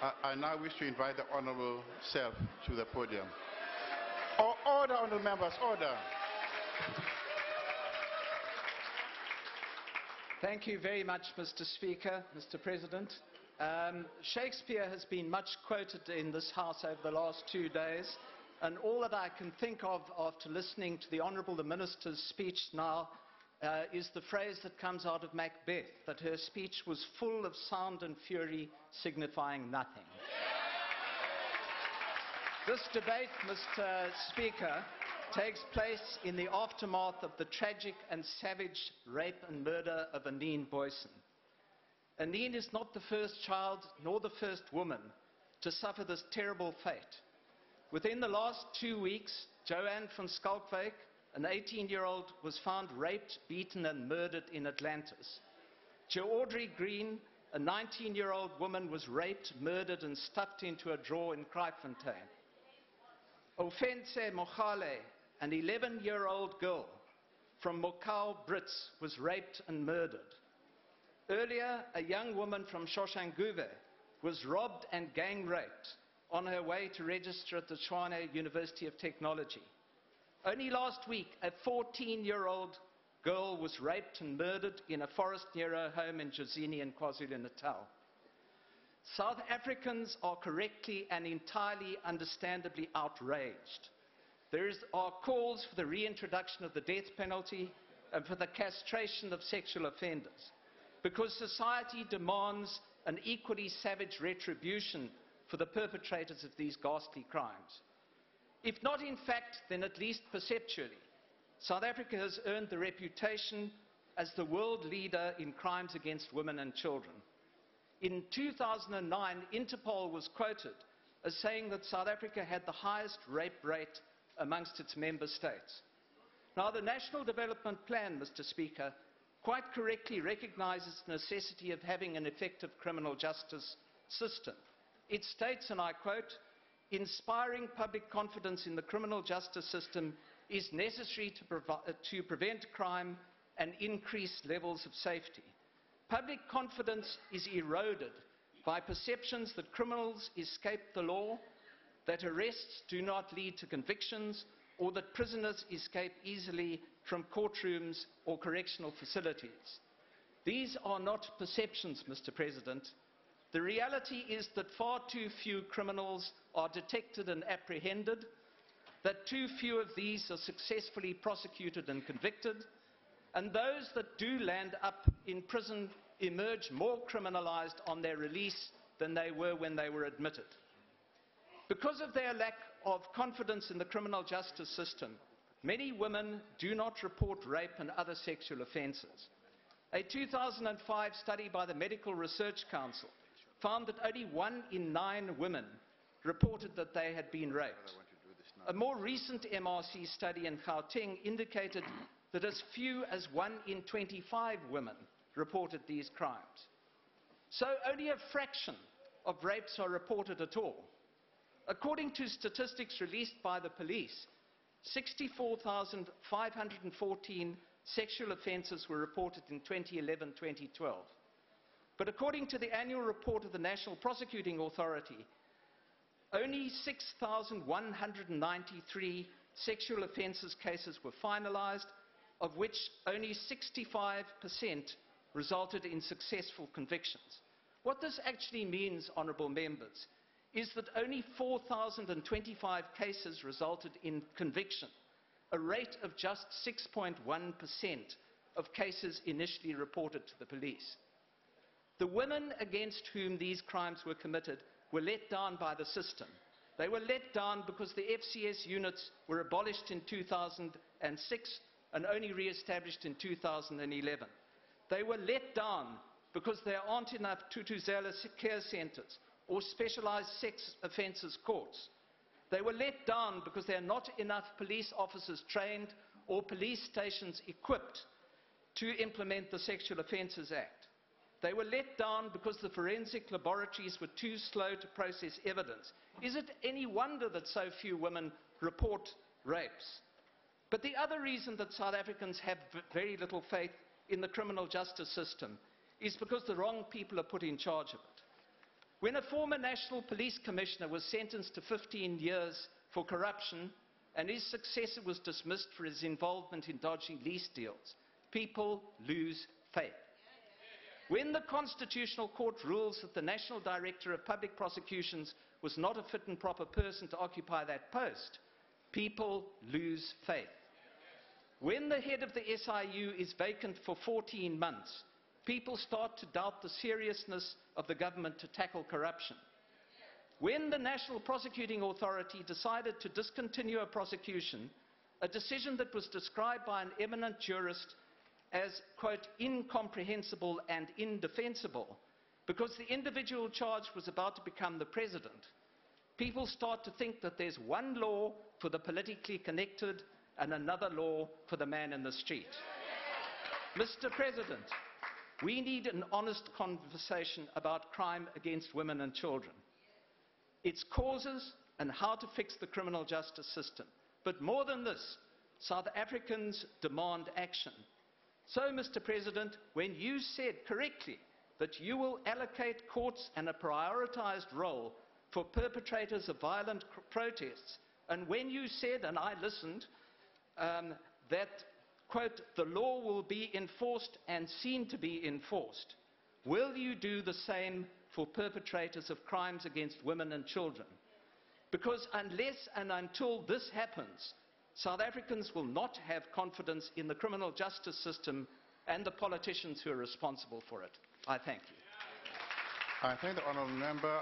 I now wish to invite the Honourable Selfe to the podium. Order, honourable members, order. Thank you very much, Mr. Speaker, Mr. President. Shakespeare has been much quoted in this House over the last 2 days, and all that I can think of after listening to the Honourable the Minister's speech now is the phrase that comes out of Macbeth, that her speech was full of sound and fury, signifying nothing. This debate, Mr. Speaker, takes place in the aftermath of the tragic and savage rape and murder of Anene Boyson. Anene is not the first child nor the first woman to suffer this terrible fate. Within the last 2 weeks, Joanne van Schalkwyk, an 18-year-old, was found raped, beaten and murdered in Atlantis. Jo Audrey Green, a 19-year-old woman, was raped, murdered and stuffed into a drawer in Kraaifontein. Ofense Mogale, an 11-year-old girl from Mokau, Brits, was raped and murdered. Earlier, a young woman from Soshanguve was robbed and gang raped on her way to register at the Tshwane University of Technology. Only last week, a 14-year-old girl was raped and murdered in a forest near her home in Jozini in KwaZulu-Natal. South Africans are correctly and entirely understandably outraged. There are calls for the reintroduction of the death penalty and for the castration of sexual offenders, because society demands an equally savage retribution for the perpetrators of these ghastly crimes. If not in fact, then at least perceptually, South Africa has earned the reputation as the world leader in crimes against women and children. In 2009, Interpol was quoted as saying that South Africa had the highest rape rate amongst its member states. Now, the National Development Plan, Mr. Speaker, quite correctly recognizes the necessity of having an effective criminal justice system. It states, and I quote, "Inspiring public confidence in the criminal justice system is necessary to prevent crime and increase levels of safety. Public confidence is eroded by perceptions that criminals escape the law, that arrests do not lead to convictions, or that prisoners escape easily from courtrooms or correctional facilities. These are not perceptions, Mr. President. The reality is that far too few criminals are detected and apprehended, that too few of these are successfully prosecuted and convicted, and those that do land up in prison emerge more criminalized on their release than they were when they were admitted. Because of their lack of confidence in the criminal justice system, many women do not report rape and other sexual offences. A 2005 study by the Medical Research Council found that only 1 in 9 women reported that they had been raped. A more recent MRC study in Gauteng indicated that as few as 1 in 25 women reported these crimes. So only a fraction of rapes are reported at all. According to statistics released by the police, 64,514 sexual offences were reported in 2011-2012. But according to the annual report of the National Prosecuting Authority, only 6,193 sexual offences cases were finalised, of which only 65% resulted in successful convictions. What this actually means, honourable members, is that only 4,025 cases resulted in conviction, a rate of just 6.1% of cases initially reported to the police. The women against whom these crimes were committed were let down by the system. They were let down because the FCS units were abolished in 2006 and only re-established in 2011. They were let down because there aren't enough Thuthuzela care centres or specialised sex offences courts. They were let down because there are not enough police officers trained or police stations equipped to implement the Sexual Offences Act. They were let down because the forensic laboratories were too slow to process evidence. Is it any wonder that so few women report rapes? But the other reason that South Africans have very little faith in the criminal justice system is because the wrong people are put in charge of it. When a former National Police Commissioner was sentenced to 15 years for corruption and his successor was dismissed for his involvement in dodgy lease deals, people lose faith. When the Constitutional Court rules that the National Director of Public Prosecutions was not a fit and proper person to occupy that post, people lose faith. When the head of the SIU is vacant for 14 months, people start to doubt the seriousness of the government to tackle corruption. When the National Prosecuting Authority decided to discontinue a prosecution, a decision that was described by an eminent jurist as, quote, incomprehensible and indefensible, because the individual charged was about to become the president, people start to think that there's one law for the politically connected and another law for the man in the street. Mr. President, we need an honest conversation about crime against women and children, its causes and how to fix the criminal justice system. But more than this, South Africans demand action. So, Mr. President, when you said correctly that you will allocate courts and a prioritized role for perpetrators of violent protests, and when you said, and I listened, that, quote, the law will be enforced and seen to be enforced, will you do the same for perpetrators of crimes against women and children? Because unless and until this happens, South Africans will not have confidence in the criminal justice system and the politicians who are responsible for it. I thank you. I thank the honourable member.